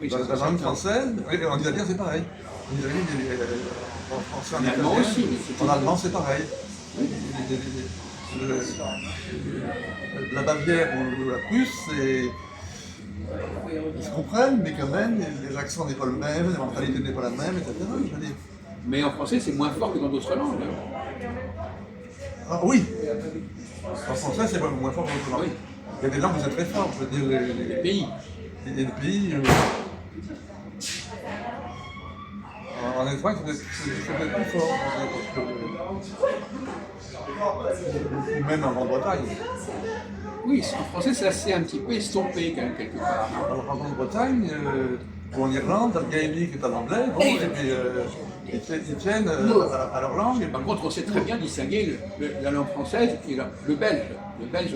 Oui, Dans ça, la c'est langue certain. française, et en italien c'est pareil. En italien, en français, en En allemand italien, aussi, mais c'est en allemand c'est pareil. La Bavière ou la Prusse, ils se comprennent, mais quand même, les accents n'est pas le même, la mentalité n'est pas la même, etc. Je veux dire. Mais en français, c'est moins fort que dans d'autres langues. Ah, oui, en français c'est pas moins fort que l'autre langue. Oui. Il y a des langues où c'est très fort, je veux dire, Les pays. il y a des pays. En Espagne, c'est peut-être plus fort, ou même en Bretagne. Oui, en français, ça s'est un petit peu estompé quelque part. Alors en Grande-Bretagne, ou en Irlande, t'as le gaélique et t'as l'anglais, bon, et puis ils tiennent à leur langue. Et Par puis, contre, on sait très bien distinguer la langue française et le belge. Le belge,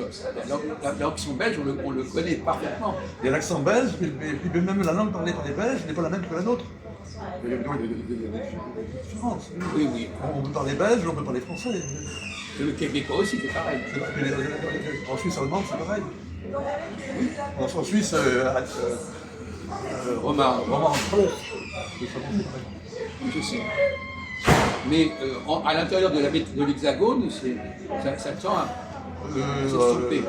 l'accent belge, on le connaît parfaitement. il y a l'accent belge, et puis même la langue parlée par les Belges n'est pas la même que la nôtre. Il y a des différences. Oui, oui. On peut parler belge, on peut parler français. Et le québécois aussi, c'est pareil. En Suisse allemande, c'est pareil. En Suisse, Romain, roman, je sais. Mais à l'intérieur de l'hexagone, ça tend à s'estouper.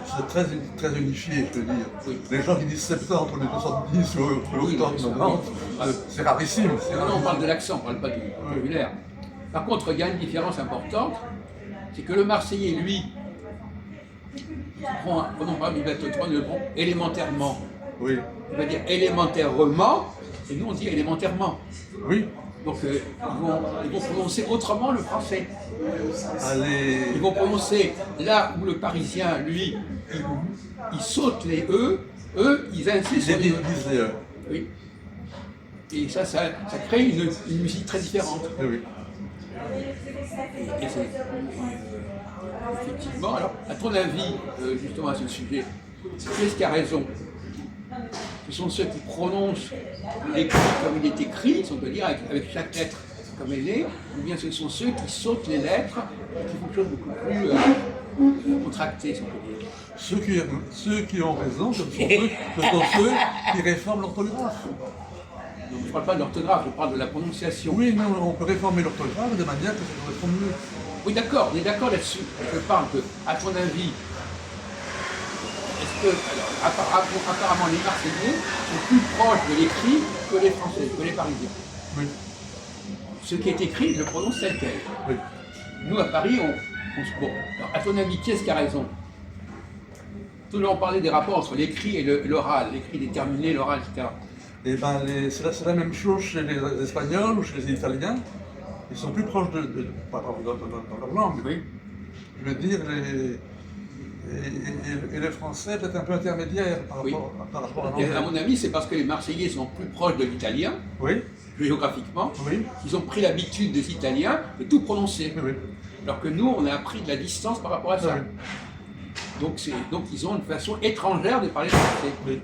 c'est très unifié, je veux dire. Oui. Les gens qui disent 70 entre les 70 ou Oui, 80, oui. 90, c'est rarissime. Non, on parle de l'accent, on ne parle pas du vocabulaire. Par contre, il y a une différence importante, c'est que le Marseillais, lui, il va te prendre le bon élémentairement. Oui, Il va dire élémentairement, et nous on dit élémentairement. oui. Donc ils vont prononcer autrement le français. Allez. Ils vont prononcer là où le Parisien, lui, il saute les E, eux, ils insistent sur les E. Disent les Oui. Et ça crée une musique très différente. oui. Et effectivement, alors, à ton avis, justement à ce sujet, qu'est-ce qui a raison? Ce sont ceux qui prononcent l'écrit comme il est écrit, si on peut dire, avec chaque lettre comme elle est, ou bien ce sont ceux qui sautent les lettres et qui font quelque chose de beaucoup plus contracté, si on peut dire. Ceux qui ont raison, ce sont ceux qui réforment l'orthographe. Donc, je ne parle pas de l'orthographe, je parle de la prononciation. Oui, non, on peut réformer l'orthographe de manière que ça corresponde mieux. Oui, d'accord, on est d'accord là-dessus. Je parle que, à ton avis, est-ce que, alors, apparemment, les Marseillais sont plus proches de l'écrit que les Français, que les Parisiens. Oui, Ce qui est écrit, je le prononce tel quel. oui. Nous, à Paris, bon, alors, à ton avis, qui est-ce qui a raison? Tout le monde parlait des rapports entre l'écrit et l'oral, l'écrit déterminé, l'oral, etc. Et ben, c'est la même chose chez les Espagnols ou chez les Italiens. Ils sont plus proches dans leur langue. Oui. Je veux dire, et les Français peut-être un peu intermédiaires Oui. par rapport à Et l'anglais. à mon avis, c'est parce que les Marseillais sont plus proches de l'italien, Oui, géographiquement, oui, qu'ils ont pris l'habitude des Italiens de tout prononcer. oui, oui. Alors que nous, on a appris de la distance par rapport à ça. Oui. Donc ils ont une façon étrangère de parler français. Oui.